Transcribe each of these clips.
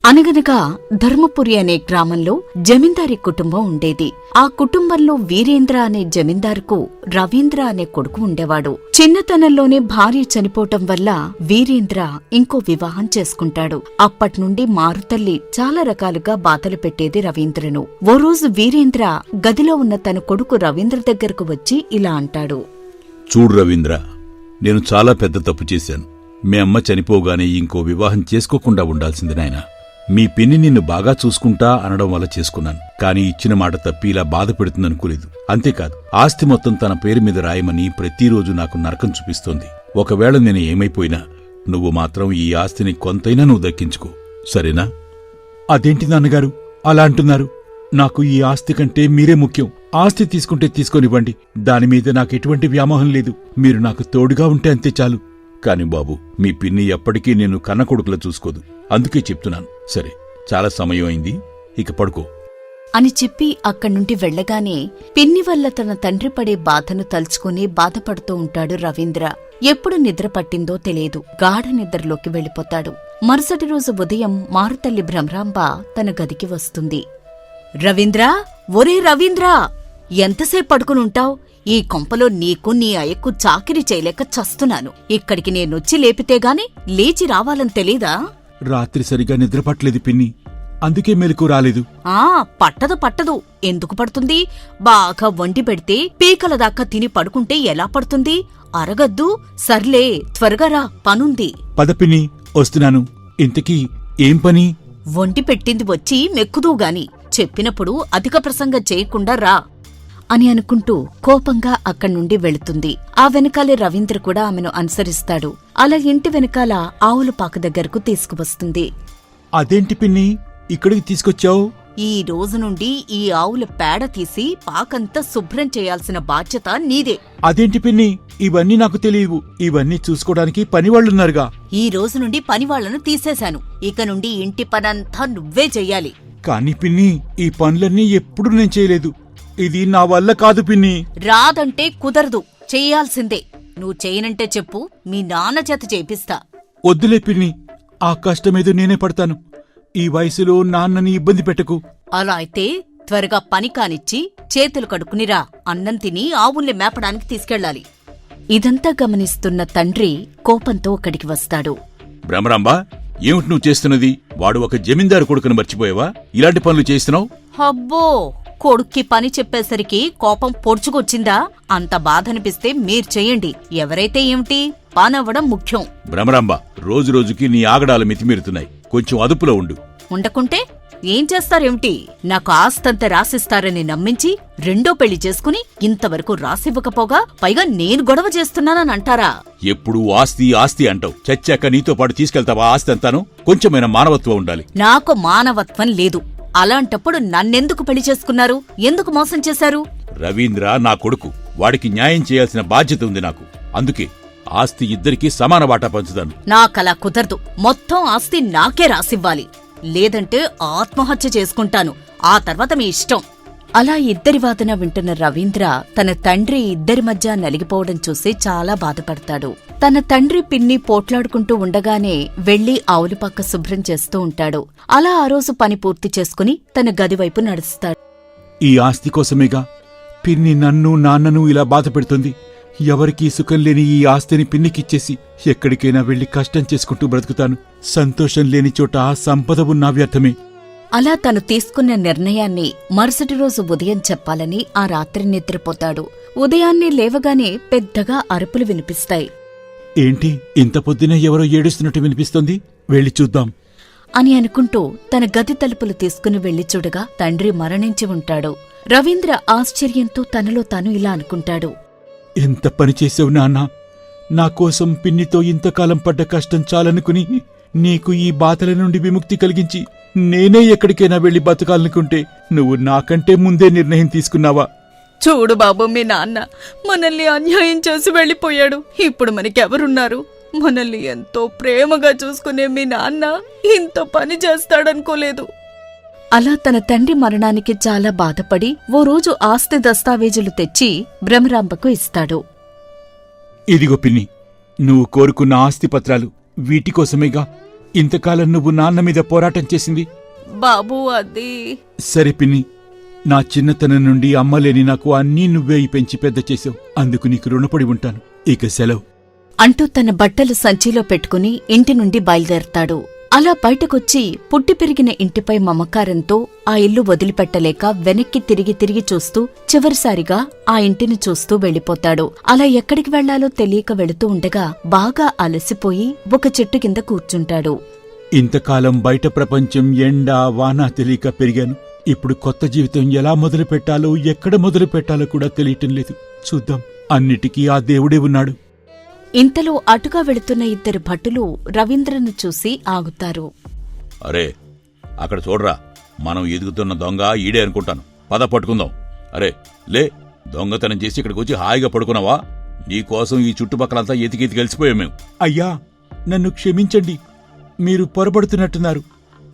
అనగనగా ధర్మపురి అనే గ్రామంలో జమీందారీ కుటుంబం ఉండేది. ఆ కుటుంబంలో వీరేంద్ర అనే జమీందారుకు రవీంద్ర అనే కొడుకు ఉండేవాడు. చిన్నతనంలోనే భార్య చనిపోవటం వల్ల వీరేంద్ర ఇంకో వివాహం చేసుకుంటాడు. అప్పట్నుండి మారుతల్లి చాలా రకాలుగా బాధలు పెట్టేది రవీంద్రను. ఓ రోజు వీరేంద్ర గదిలో ఉన్న తన కొడుకు రవీంద్ర దగ్గరకు వచ్చి ఇలా అంటాడు. చూడు రవీంద్ర, నేను చాలా పెద్ద తప్పు చేశాను. మీ అమ్మ చనిపోగానే ఇంకో వివాహం చేసుకోకుండా ఉండాల్సింది నాయనా. మీ పిన్ని నిన్ను బాగా చూసుకుంటా అనడం వల్ల చేసుకున్నాను. కాని ఇచ్చిన మాట తప్పి ఇలా బాధ పెడుతుందనుకోలేదు. అంతేకాదు, ఆస్తి మొత్తం తన పేరు మీద రాయమని ప్రతిరోజు నాకు నరకం చూపిస్తోంది. ఒకవేళ నేను ఏమైపోయినా నువ్వు మాత్రం ఈ ఆస్తిని కొంతైనా నువ్వు దక్కించుకో, సరేనా? అదేంటి నాన్నగారు అలా అంటున్నారు? నాకు ఈ ఆస్తి కంటే మీరే ముఖ్యం. ఆస్తి తీసుకుంటే తీసుకొనివ్వండి, దానిమీద నాకెటువంటి వ్యామోహం లేదు. మీరు నాకు తోడుగా ఉంటే అంతే చాలు. కాని బాబు, మీ పిన్ని ఎప్పటికీ నేను కన్నకొడుకులా చూసుకోదు. అందుకే చెప్తున్నాను. సరే, చాలా సమయం అయింది, ఇక పడుకో అని చెప్పి అక్కడ్నుండి వెళ్లగానే పిన్ని వల్ల తన తండ్రి పడే బాధను తలుచుకుని బాధపడుతూ ఉంటాడు రవీంద్ర. ఎప్పుడు నిద్ర పట్టిందో తెలియదు. గాఢ నిద్రలోకి వెళ్లిపోతాడు. మరుసటి రోజు ఉదయం మారుతల్లి భ్రమరాంబ తన గదికి వస్తుంది. రవీంద్రా, ఒరే రవీంద్రా, ఎంతసేపు పడుకునుంటావ్? ఈ కొంపలో నీకు నీ అయ్యకు చాకిరీ చేయలేక చస్తున్నాను. ఇక్కడికి నేనొచ్చి లేపితేగాని లేచి రావాలని తెలీదా? రాత్రి సరిగా నిద్రపట్టలేదు పిన్ని, అందుకే మెలకు రాలేదు. పట్టదు. ఎందుకు పడుతుంది? బాగా వండి పెడితే పీకల దాకా తిని పడుకుంటే ఎలా పడుతుంది? అరగద్దు. సర్లే, త్వరగా రా, పనుంది. పద పిన్ని, వస్తున్నాను. ఇంతకీ ఏం పని? వండి పెట్టింది వచ్చి మెక్కుదూగాని. చెప్పినప్పుడు అధిక ప్రసంగం చేయకుండా రా అని అనుకుంటూ కోపంగా అక్కడ్నుండి వెళుతుంది. ఆ వెనకాలే రవీంద్ర కూడా ఆమెను అనుసరిస్తాడు. అలా ఇంటి వెనకాల ఆవుల పాక దగ్గరకు తీసుకువస్తుంది. అదేంటి పిన్ని, ఇక్కడికి తీసుకొచ్చావు? ఈ రోజు నుండి ఈ ఆవుల పేడ తీసి పాకంతా శుభ్రం చేయాల్సిన బాధ్యత నీదే. అదేంటి పిన్ని, ఇవన్నీ నాకు తెలియవు. ఇవన్నీ చూసుకోవడానికి పనివాళ్లున్నారుగా. ఈ రోజు నుండి పనివాళ్లను తీసేశాను. ఇక నుండి ఇంటి పనంతా నువ్వే చెయ్యాలి. కాని పిన్ని, ఈ పనులన్నీ ఎప్పుడు నేను చేయలేదు. ఇది నా వల్ల కాదు పిన్ని. రాదంటే కుదరదు, చెయ్యాల్సిందే. నువ్వు చేయనంటే చెప్పు, మీ నాన్న చేత చేపిస్తా. వద్దులే పిన్ని, ఆ కష్టమేదో నేనే పడతాను. ఈ వయసులో నాన్నని ఇబ్బంది పెట్టకు. అలా అయితే త్వరగా పని కానిచ్చి చేతులు కడుక్కునిరా. అన్నం తిని ఆవుల్ని మేపడానికి తీసుకెళ్ళాలి. ఇదంతా గమనిస్తున్న తండ్రి కోపంతో అక్కడికి వస్తాడు. భ్రమరాంబా, ఏమిటి నువ్వు చేస్తున్నది? వాడు ఒక జమీందారు కొడుకును మర్చిపోయావా? ఇలాంటి పనులు చేస్తున్నావు? అబ్బో, కొడుక్కి పని చెప్పేసరికి కోపం పొడుచుకొచ్చిందా? అంత బాధనిపిస్తే మీరు చెయ్యండి. ఎవరైతే ఏమిటి, పనవ్వడం ముఖ్యం. భ్రమరాంబ, రోజురోజుకి నీ ఆగడాలు మితిమీరుతున్నాయి. కొంచెం అదుపులో ఉండు. ఉండకుంటే ఏం చేస్తారేమిటి? నాకు ఆస్తంతా రాసిస్తారని నమ్మించి రెండో పెళ్లి చేసుకుని ఇంతవరకు రాసివ్వకపోగా పైగా నేను గొడవ చేస్తున్నానని అంటారా? ఎప్పుడూ ఆస్తి ఆస్తి అంటావు. చచ్చాక నీతో పాటు తీసుకెళ్తావా ఆస్తి అంతాను? కొంచెమైనా మానవత్వం ఉండాలి. నాకు మానవత్వం లేదు. అలాంటప్పుడు నన్నెందుకు పెళ్లి చేసుకున్నారు? ఎందుకు మోసం చేశారు? రవీంద్ర నా కొడుకు. వాడికి న్యాయం చేయాల్సిన బాధ్యత ఉంది నాకు. అందుకే ఆస్తి ఇద్దరికీ సమాన వాటా పంచుతాను. నాకలా కుదరదు. మొత్తం ఆస్తి నాకే రాసివ్వాలి. లేదంటే ఆత్మహత్య చేసుకుంటాను. ఆ తర్వాత మీ ఇష్టం. అలా ఇద్దరి వాదన వింటున్న రవీంద్ర తన తండ్రి ఇద్దరి మధ్య నలిగిపోవడం చూసి చాలా బాధపడతాడు. తన తండ్రి పిన్ని పోట్లాడుకుంటూ ఉండగానే వెళ్లి ఆవుల పక్క శుభ్రం చేస్తూ ఉంటాడు. అలా ఆ రోజు పని పూర్తి చేసుకుని తన గదివైపు నడుస్తాడు. ఈ ఆస్తి కోసమేగా పిన్ని నన్ను నాన్నను ఇలా బాధ పెడుతుంది. ఎవరికీ సుఖం లేని ఈ ఆస్తిని పిన్నికిచ్చేసి ఎక్కడికైనా వెళ్లి కష్టం చేసుకుంటూ బ్రతుకుతాను. సంతోషం లేని చోట సంపద ఉన్నా వ్యర్థమే. అలా తను తీసుకున్న నిర్ణయాన్ని మరుసటి రోజు ఉదయం చెప్పాలని ఆ రాత్రి నిద్రపోతాడు. ఉదయాన్నే లేవగానే పెద్దగా అరుపులు వినిపిస్తాయి. ఏంటి, ఇంత పొద్దునే ఎవరో ఏడుస్తున్నట్టు వినిపిస్తోంది? వెళ్ళి చూద్దాం అని అనుకుంటూ తన గది తలుపులు తీసుకుని వెళ్లి చూడగా తండ్రి మరణించి ఉంటాడు. రవీంద్ర ఆశ్చర్యంతో తనలో తాను ఇలా అనుకుంటాడు. ఎంత పని చేసావు నాన్నా? నా కోసం పిన్నితో ఇంతకాలం పడ్డ కష్టం చాలనుకుని నీకు ఈ బాధల నుండి విముక్తి కలిగించి నేనే ఎక్కడికైనా వెళ్లి బతకాలనుకుంటే నువ్వు నాకంటే ముందే నిర్ణయం తీసుకున్నావా? చూడు బాబు, మీ నాన్న మనల్ని అన్యాయం చేసి వెళ్లిపోయాడు. ఇప్పుడు మనకెవరున్నారు? మనల్ని ఎంతో ప్రేమగా చూసుకునే మీ నాన్న ఇంత పని చేస్తాడనుకోలేదు. అలా తన తండ్రి మరణానికి చాలా బాధపడి ఓ రోజు ఆస్తి దస్తావేజులు తెచ్చి భ్రమరాంబకు ఇస్తాడు. ఇదిగో పిన్ని, నువ్వు కోరుకున్న ఆస్తి పత్రాలు వీటికోసమేగా ఇంతకాలం నువ్వు నాన్న మీద పోరాటం చేసింది? బాబూ అది... సరే పిన్ని, నా చిన్నతనం నుండి అమ్మలేని నాకు అన్నీ నువ్వే పెంచి పెద్ద చేసావు. అందుకు నీకు రుణపడి ఉంటాను. ఇక సెలవు అంటూ తన బట్టలు సంచిలో పెట్టుకుని ఇంటి నుండి బయలుదేరతాడు. అలా బయటకొచ్చి పుట్టి పెరిగిన ఇంటిపై మమకారంతో ఆ ఇల్లు వదిలిపెట్టలేక వెనక్కి తిరిగి చూస్తూ చివరిసారిగా ఆ ఇంటిని చూస్తూ వెళ్ళిపోతాడు. అలా ఎక్కడికి వెళ్లాలో తెలియక వెళుతూ ఉండగా బాగా అలసిపోయి ఒక చెట్టు కింద కూర్చుంటాడు. ఇంతకాలం బయట ప్రపంచం ఎండ వాన తెలియక పెరిగాను. ఇప్పుడు కొత్త జీవితం ఎలా మొదలు పెట్టాలో ఎక్కడ మొదలు పెట్టాలో కూడా తెలియటం లేదు. చూద్దాం, అన్నిటికీ ఆ దేవుడే ఉన్నాడు. ఇంతలో అటుగా వెళుతున్న ఇద్దరు భటులు రవీంద్రను చూసి ఆగుతారు. అరే, అక్కడ చూడరా, మనం ఎదుగుతున్న దొంగ ఈడే అనుకుంటాను. పద పట్టుకుందాం. అరే లే, దొంగతనం చేసి ఇక్కడికి వచ్చి హాయిగా పడుకున్నావా? నీకోసం ఈ చుట్టుపక్కలంతా ఎతికి కలిసిపోయాం మేము. అయ్యా, నన్ను క్షమించండి, మీరు పొరబడుతున్నట్టున్నారు.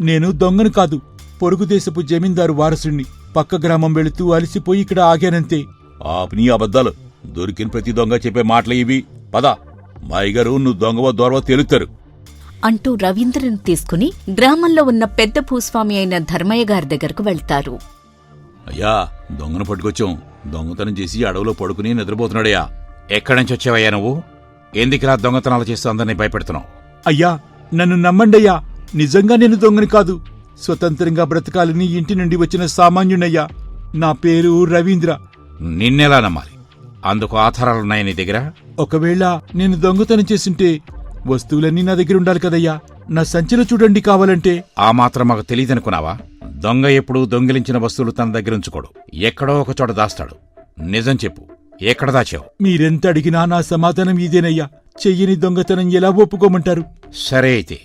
నేను దొంగను కాదు, పొరుగు దేశపు జమీందారు వారసుణ్ణి. పక్క గ్రామం వెళుతూ అలసిపోయి ఇక్కడ ఆగానంతే. నీ అబద్దాలు, దొరికిన ప్రతి దొంగ చెప్పే మాటలు ఇవి. పద, మా అయ్యగారు నువ్వు దొంగవో దొరవో తేలుతారు అంటూ రవీంద్రను తీసుకుని గ్రామంలో ఉన్న పెద్ద భూస్వామి అయిన ధర్మయ్య గారి దగ్గరకు వెళ్తారు. అయ్యా, దొంగను పట్టుకొచ్చాం. దొంగతనం చేసి అడవిలో పడుకుని నిద్రపోతున్నాడయ్యా. ఎక్కడి నుంచి వచ్చావయ్యా నువ్వు? ఎందుకులా దొంగతనాలు చేస్తూ అందరినీ భయపెడుతున్నావు? అయ్యా, నన్ను నమ్మండయ్యా, నిజంగా నేను దొంగని కాదు. స్వతంత్రంగా బ్రతకాలని ఇంటి నుండి వచ్చిన సామాన్యునయ్యా. నా పేరు రవీంద్ర. నిన్నెలా నమ్మాలి? అందుకు ఆధారాలున్నాయి నీ దగ్గర? ఒకవేళ నేను దొంగతనం చేసింటే వస్తువులన్నీ నా దగ్గర ఉండాలి కదయ్యా. నా సంచిలో చూడండి కావాలంటే. ఆ మాత్రం మాకు తెలియదనుకున్నావా? దొంగ ఎప్పుడూ దొంగిలించిన వస్తువులు తన దగ్గర ఉంచుకోడు, ఎక్కడో ఒక చోట దాస్తాడు. నిజం చెప్పు, ఎక్కడ దాచావు? మీరెంత అడిగినా నా సమాధానం ఇదేనయ్యా. చెయ్యని దొంగతనం ఎలా ఒప్పుకోమంటారు? సరే అయితే,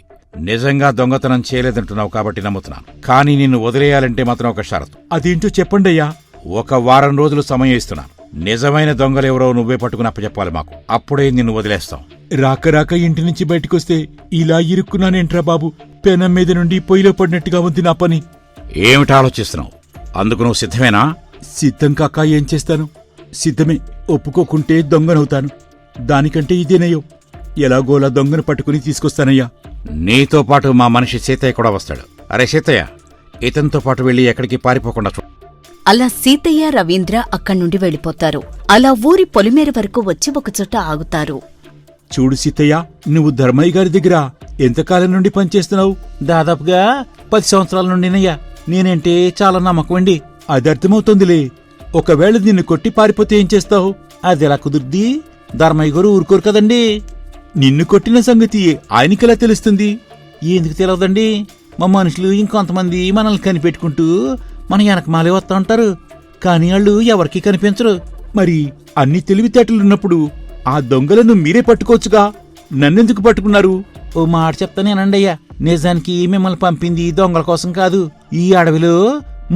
నిజంగా దొంగతనం చేయలేదంటున్నావు కాబట్టి నమ్ముతున్నాను. కానీ నిన్ను వదిలేయాలంటే మాత్రం ఒక షరతు. అదేంటో చెప్పండయ్యా. 1 వారం రోజులు సమయం ఇస్తున్నాను. నిజమైన దొంగలెవరో నువ్వే పట్టుకుని అప్పచెప్పాలి మాకు. అప్పుడే నిన్ను వదిలేస్తాం. రాక ఇంటి నుంచి బయటకొస్తే ఇలా ఇరుక్కున్నానేంట్రా బాబు. పెనం మీద నుండి పొయ్యిలో పడినట్టుగా ఉంది నా పని. ఏమిటి ఆలోచిస్తున్నావు? అందుకు నువ్వు సిద్ధమేనా? సిద్ధం కాక ఏం చేస్తాను? సిద్ధమే. ఒప్పుకోకుంటే దొంగనవుతాను. దానికంటే ఇదేనయ్యో. ఎలాగోలా దొంగను పట్టుకుని తీసుకొస్తానయ్యా. నీతో పాటు మా మనిషి సీతయ్య కూడా వస్తాడు. అరే సీతయ్య, ఇతనితో పాటు వెళ్ళి ఎక్కడికి పారిపోకుండా చూడు. అలా సీతయ్య రవీంద్ర అక్కడ్నుండి వెళ్ళిపోతారు. అలా ఊరి పొలిమేర వరకు వచ్చి ఒకచోట ఆగుతారు. చూడు సీతయ్య, నువ్వు ధర్మయ్య గారి దగ్గర ఎంతకాలం నుండి పనిచేస్తున్నావు? దాదాపుగా 10 సంవత్సరాల నుండినయ్యా. నేనంటే చాలా నమ్మకం అండి. అది అర్థమవుతోందిలే. ఒకవేళ నిన్ను కొట్టి పారిపోతే ఏం చేస్తావు? అదెలా కుదుర్ది? ధర్మయ్య గారు ఊరుకోరు కదండి. నిన్ను కొట్టిన సంగతి ఆయనకెలా తెలుస్తుంది? ఎందుకు తెలియదండి? మా మనుషులు ఇంకొంతమంది మనల్ని కనిపెట్టుకుంటూ మన వెనకమాలే వస్తా ఉంటారు. కాని వాళ్ళు ఎవరికీ కనిపించరు. మరి అన్ని తెలివితేటలున్నప్పుడు ఆ దొంగలను మీరే పట్టుకోవచ్చుగా. నన్నెందుకు పట్టుకున్నారు? ఓ మాట చెప్తానేనండయ్యా. నిజానికి మిమ్మల్ని పంపింది దొంగల కోసం కాదు. ఈ అడవిలో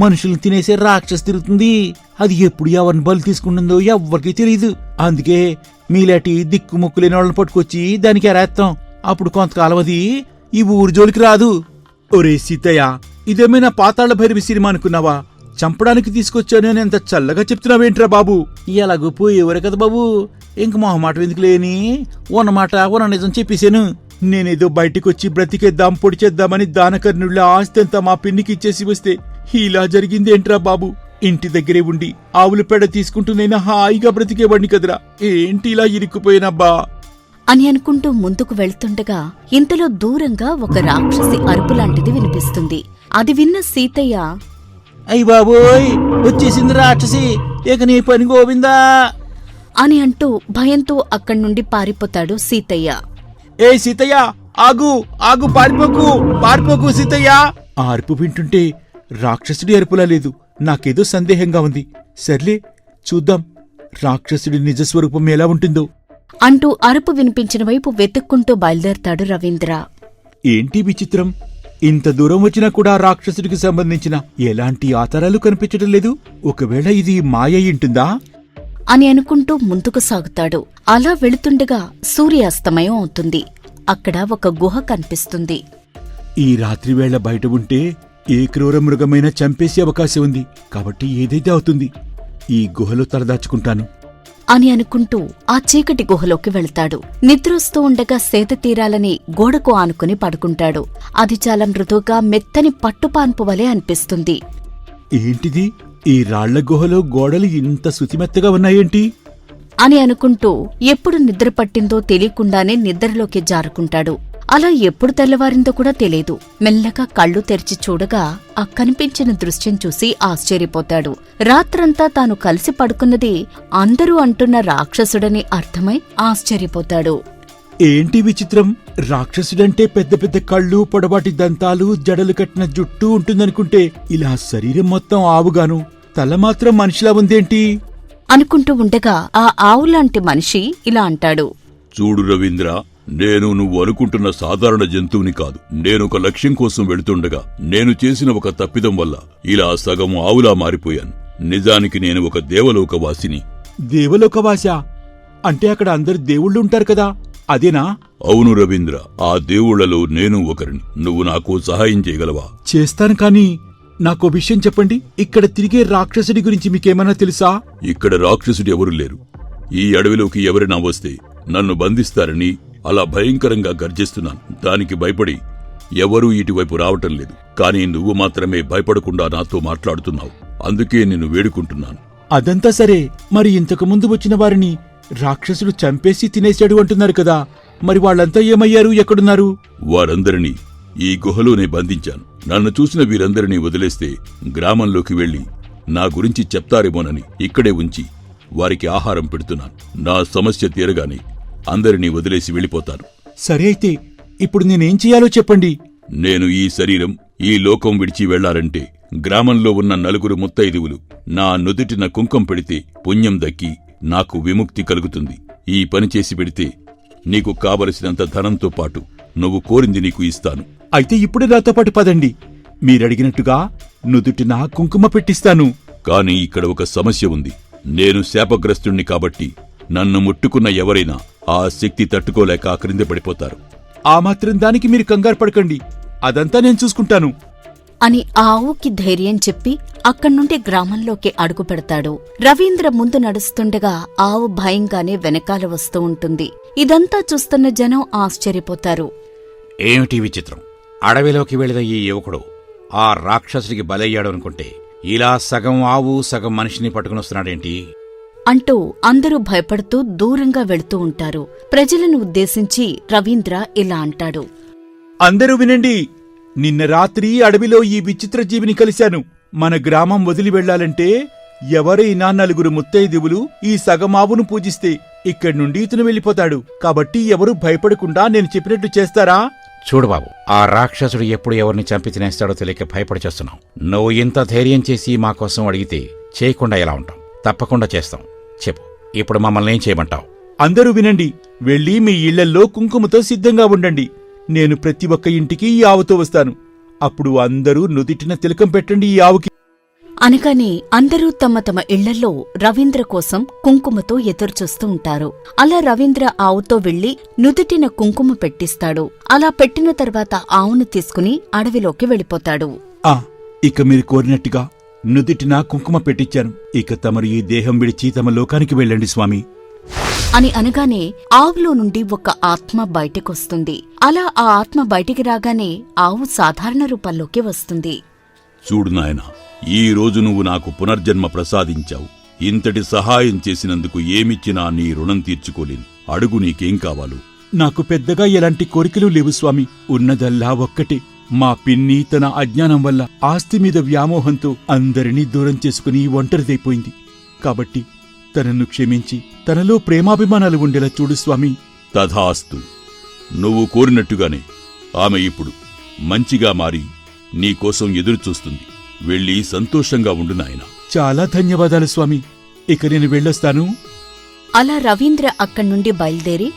మనుషుల్ని తినేసే రాక్షసు తిరుగుతుంది. అది ఎప్పుడు ఎవరిని బలి తీసుకుంటుందో ఎవ్వరికీ తెలియదు. అందుకే మీలాంటి దిక్కుముక్కులేని వాళ్ళని పట్టుకొచ్చి దానికి ఎరేస్తాం. అప్పుడు కొంతకాలం అది ఈ ఊరు జోలికి రాదు. ఒరే సీతయ్య, ఇదేమైనా పాతాళ భైరవి సినిమా అనుకున్నావా? చంపడానికి తీసుకొచ్చాను అని ఎంత చల్లగా చెప్తున్నావేంట్రా బాబు? ఎలాగూ పోయేవరే కదా బాబు, ఇంక మొహమాట ఎందుకు లేని ఉన్నమాట ఉన్న నిజం చెప్పేశాను. నేనేదో బయటికొచ్చి బ్రతికేద్దాం పొడిచేద్దామని దానకర్ణుళ్ళ ఆస్తి అంతా మా పిన్నికి ఇచ్చేసి వస్తే ఇలా జరిగిందేంట్రా బాబు? ఇంటి దగ్గరే ఉండి ఆవుల పేడ తీసుకుంటూనైనా హాయిగా బ్రతికేవాడిని కదరా. ఏంటి ఇలా ఇరుక్కుపోయినబ్బా అని అనుకుంటూ ముందుకు వెళ్తుండగా ఇంతలో దూరంగా ఒక రాక్షసి అరుపులాంటిది వినిపిస్తుంది. అది విన్న సీతయ్య, అయ్య బాబోయ్, వచ్చేసింది రాక్షసి, ఇక నీ పని గోవిందా అని అంటూ భయంతో అక్కడ్నుండి పారిపోతాడు సీతయ్య. ఏ సీతయ్య, ఆగు ఆగు, పారిపోకు సీతయ్య. ఆ అరుపు వింటుంటే రాక్షసుడి అరుపులా లేదు. నాకేదో సందేహంగా ఉంది. సర్లే, చూద్దాం రాక్షసుడి నిజస్వరూపం ఎలా ఉంటుందో అంటూ అరుపు వినిపించిన వైపు వెతుక్కుంటూ బయలుదేరతాడు రవీంద్ర. ఏంటి విచిత్రం, ఇంత దూరం వచ్చినా కూడా రాక్షసుడికి సంబంధించిన ఎలాంటి ఆధారాలు కనిపించడం లేదు. ఒకవేళ ఇది మాయ అయ్యుంటుందా అని అనుకుంటూ ముందుకు సాగుతాడు. అలా వెళుతుండగా సూర్యాస్తమయం అవుతుంది. అక్కడ ఒక గుహ కనిపిస్తుంది. ఈ రాత్రివేళ బయట ఉంటే ఏ క్రూర మృగమైనా చంపేసే అవకాశం ఉంది. కాబట్టి ఏదైతే అవుతుంది, ఈ గుహలో తలదాచుకుంటాను అని అనుకుంటూ ఆ చీకటి గుహలోకి వెళ్తాడు. నిద్రొస్తూ ఉండగా సేద తీరాలని గోడకు ఆనుకుని పడుకుంటాడు. అది చాలా మృదువుగా మెత్తని పట్టుపాన్పు వలె అనిపిస్తుంది. ఏంటిది, ఈ రాళ్ల గుహలో గోడలు ఇంత శుతిమెత్తగా ఉన్నాయేంటి అని అనుకుంటూ ఎప్పుడు నిద్ర పట్టిందో తెలియకుండానే నిద్రలోకి జారుకుంటాడు. అలా ఎప్పుడు తెల్లవారిందో కూడా తెలియదు. మెల్లగా కళ్ళు తెరిచి చూడగా ఆ కనిపించిన దృశ్యం చూసి ఆశ్చర్యపోతాడు. రాత్రంతా తాను కలిసి పడుకున్నది అందరూ అంటున్న రాక్షసుడని అర్థమై ఆశ్చర్యపోతాడు. ఏంటి విచిత్రం, రాక్షసుడంటే పెద్ద పెద్ద కళ్ళు, పొడవాటి దంతాలు, జడలు కట్టిన జుట్టు ఉంటుందనుకుంటే ఇలా శరీరం మొత్తం ఆవుగాను, తల మాత్రం మనిషిలా ఉందేంటి అనుకుంటూ ఉండగా ఆ ఆవులాంటి మనిషి ఇలా అంటాడు. చూడు రవీంద్ర, నేను నువ్వు అనుకుంటున్న సాధారణ జంతువుని కాదు. నేనొక లక్ష్యం కోసం వెళుతుండగా నేను చేసిన ఒక తప్పిదం వల్ల ఇలా సగం ఆవులా మారిపోయాను. నిజానికి నేను ఒక దేవలోకవాసిని. దేవలోకవాసా? అంటే అక్కడ అందరు దేవుళ్ళుంటారు కదా, అదేనా? అవును రవీంద్ర, ఆ దేవుళ్లలో నేను ఒకరిని. నువ్వు నాకు సహాయం చేయగలవా? చేస్తాను, కానీ నాకో విషయం చెప్పండి. ఇక్కడ తిరిగే రాక్షసుడి గురించి మీకేమన్నా తెలుసా? ఇక్కడ రాక్షసుడు ఎవరు లేరు. ఈ అడవిలోకి ఎవరైనా వస్తే నన్ను బంధిస్తారని అలా భయంకరంగా గర్జిస్తున్నాను. దానికి భయపడి ఎవరూ ఇటువైపు రావటం లేదు. కానీ నువ్వు మాత్రమే భయపడకుండా నాతో మాట్లాడుతున్నావు. అందుకే నేను వేడుకుంటున్నాను. అదంతా సరే, మరి ఇంతకు ముందు వచ్చిన వారిని రాక్షసుడు చంపేసి తినేశాడు అంటున్నారు కదా, మరి వాళ్ళంతా ఏమయ్యారు, ఎక్కడున్నారు? వారందరినీ ఈ గుహలోనే బంధించాను. నన్ను చూసిన వీరందరినీ వదిలేస్తే గ్రామంలోకి వెళ్లి నా గురించి చెప్తారేమోనని ఇక్కడే ఉంచి వారికి ఆహారం పెడుతున్నాను. నా సమస్య తీరగానే అందరినీ వదిలేసి వెళ్ళిపోతాను. సరే, అయితే ఇప్పుడు నేనేం చెయ్యాలో చెప్పండి. నేను ఈ శరీరం, ఈ లోకం విడిచి వెళ్లాలంటే గ్రామంలో ఉన్న 4 ముత్తైదువులు నా నుదుటిన కుంకం పెడితే పుణ్యం దక్కి నాకు విముక్తి కలుగుతుంది. ఈ పని చేసి పెడితే నీకు కావలసినంత ధనంతో పాటు నువ్వు కోరింది నీకు ఇస్తాను. అయితే ఇప్పుడే నాతో పాటు పదండి. మీరడిగినట్టుగా నుదుటిన కుంకుమ పెట్టిస్తాను. కాని ఇక్కడ ఒక సమస్య ఉంది. నేను శాపగ్రస్తుణ్ణి కాబట్టి నన్ను ముట్టుకున్న ఎవరైనా ఆ శక్తి తట్టుకోలేక క్రింద పడిపోతారు. ఆ మాత్రం దానికి మీరు కంగారు పడకండి, అదంతా నేను చూసుకుంటాను అని ఆ ఆవుకి ధైర్యం చెప్పి అక్కడ్నుండి గ్రామంలోకి అడుగు పెడతాడు. రవీంద్ర ముందు నడుస్తుండగా ఆవు భయంగానే వెనకాల వస్తూ ఉంటుంది. ఇదంతా చూస్తున్న జనం ఆశ్చర్యపోతారు. ఏమిటి విచిత్రం, అడవిలోకి వెళ్లిన ఈ యువకుడు ఆ రాక్షసుడికి బలయ్యాడు అనుకుంటే ఇలా సగం ఆవు సగం మనిషిని పట్టుకునొస్తున్నాడేంటి అంటూ అందరూ భయపడుతూ దూరంగా వెళుతూ ఉంటారు. ప్రజలను ఉద్దేశించి రవీంద్ర ఇలా అంటాడు. అందరూ వినండి, నిన్న రాత్రి అడవిలో ఈ విచిత్ర జీవిని కలిశాను. మన గ్రామం వదిలి వెళ్లాలంటే ఎవరైనా 4 ముత్తైదువులు ఈ సగమావును పూజిస్తే ఇక్కడి నుండి ఇతను వెళ్ళిపోతాడు. కాబట్టి ఎవరూ భయపడకుండా నేను చెప్పినట్టు చేస్తారా? చూడు బాబు, ఆ రాక్షసుడు ఎప్పుడు ఎవరిని చంపి తినేస్తాడో తెలియక భయపడి చేస్తున్నాం. నువ్వు ఇంత ధైర్యం చేసి మా కోసం అడిగితే చేయకుండా ఎలా ఉంటాం? తప్పకుండా చేస్తాం. చెప్పు, ఇప్పుడు మమ్మల్ని ఏం చేయమంటావు? అందరూ వినండి, వెళ్ళి మీ ఇళ్లల్లో కుంకుమతో సిద్ధంగా ఉండండి. నేను ప్రతి ఒక్క ఇంటికి ఈ ఆవుతో వస్తాను. అప్పుడు అందరూ నుదిటిన తిలకం పెట్టండి ఈ ఆవుకి. అనగానే అందరూ తమ తమ ఇళ్లల్లో రవీంద్ర కోసం కుంకుమతో ఎదురుచూస్తూ ఉంటారు. అలా రవీంద్ర ఆవుతో వెళ్లి నుదుటిన కుంకుమ పెట్టిస్తాడు. అలా పెట్టిన తర్వాత ఆవును తీసుకుని అడవిలోకి వెళ్ళిపోతాడు. ఇక మీరు కోరినట్టుగా నుదిటిన కుంకుమ పెట్టించాను. ఇక తమరు ఈ దేహం విడిచి తమ లోకానికి వెళ్ళండి స్వామి అని అనగానే ఆవులో నుండి ఒక ఆత్మ బయటకొస్తుంది. అలా ఆ ఆత్మ బయటికి రాగానే ఆవు సాధారణ రూపంలోకి వస్తుంది. చూడు నాయనా, ఈ రోజు నువ్వు నాకు పునర్జన్మ ప్రసాదించావు. ఇంతటి సహాయం చేసినందుకు ఏమిచ్చినా నీ రుణం తీర్చుకోలేను. అడుగు, నీకేం కావాలో. నాకు పెద్దగా ఎలాంటి కోరికలు లేవు స్వామి. ఉన్నదల్లా ఒక్కటే. మా పిన్ని తన అజ్ఞానం వల్ల ఆస్తి మీద వ్యామోహంతో అందరినీ దూరం చేసుకుని ఒంటరిదైపోయింది. కాబట్టి తనను క్షమించి తనలో ప్రేమాభిమానాలు ఉండేలా చూడు స్వామి. తథాస్తు. నువ్వు కోరినట్టుగానే ఆమె ఇప్పుడు మంచిగా మారి నీకోసం ఎదురుచూస్తుంది. వెళ్ళి సంతోషంగా ఉండు నాయనా. చాలా ధన్యవాదాలు స్వామి. ఇక నేను వెళ్ళొస్తాను. అలా రవీంద్ర అక్కడ్నుండి బయలుదేరి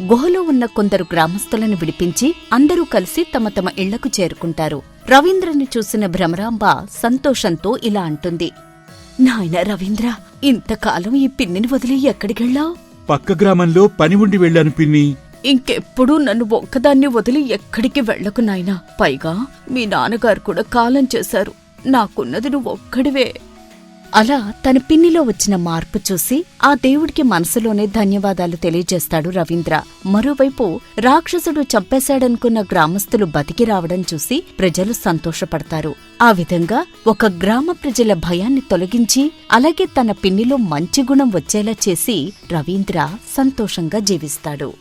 గుహలో ఉన్న కొందరు గ్రామస్తులను విడిపించి అందరూ కలిసి తమ తమ ఇళ్లకు చేరుకుంటారు. రవీంద్రని చూసిన భ్రమరాంబ సంతోషంతో ఇలా అంటుంది. నాయనా రవీంద్ర, ఇంతకాలం ఈ పిన్నిని వదిలి ఎక్కడికెళ్ళావు? పక్క గ్రామంలో పని ఉండి వెళ్ళాను పిన్ని. ఇంకెప్పుడూ నన్ను ఒక్కదాన్ని వదిలి ఎక్కడికి వెళ్లకు నాయనా. పైగా మీ నాన్నగారు కూడా కాలం చేశారు. నాకున్నది నువ్వొక్కడివే అలా తన పిన్నిలో వచ్చిన మార్పు చూసి ఆ దేవుడికి మనసులోనే ధన్యవాదాలు తెలియజేస్తాడు రవీంద్ర. మరోవైపు రాక్షసుడు చంపేశాడనుకున్న గ్రామస్తులు బతికి రావడం చూసి ప్రజలు సంతోషపడతారు. ఆ విధంగా ఒక గ్రామ ప్రజల భయాన్ని తొలగించి అలాగే తన పిన్నిలో మంచి గుణం వచ్చేలా చేసి రవీంద్ర సంతోషంగా జీవిస్తాడు.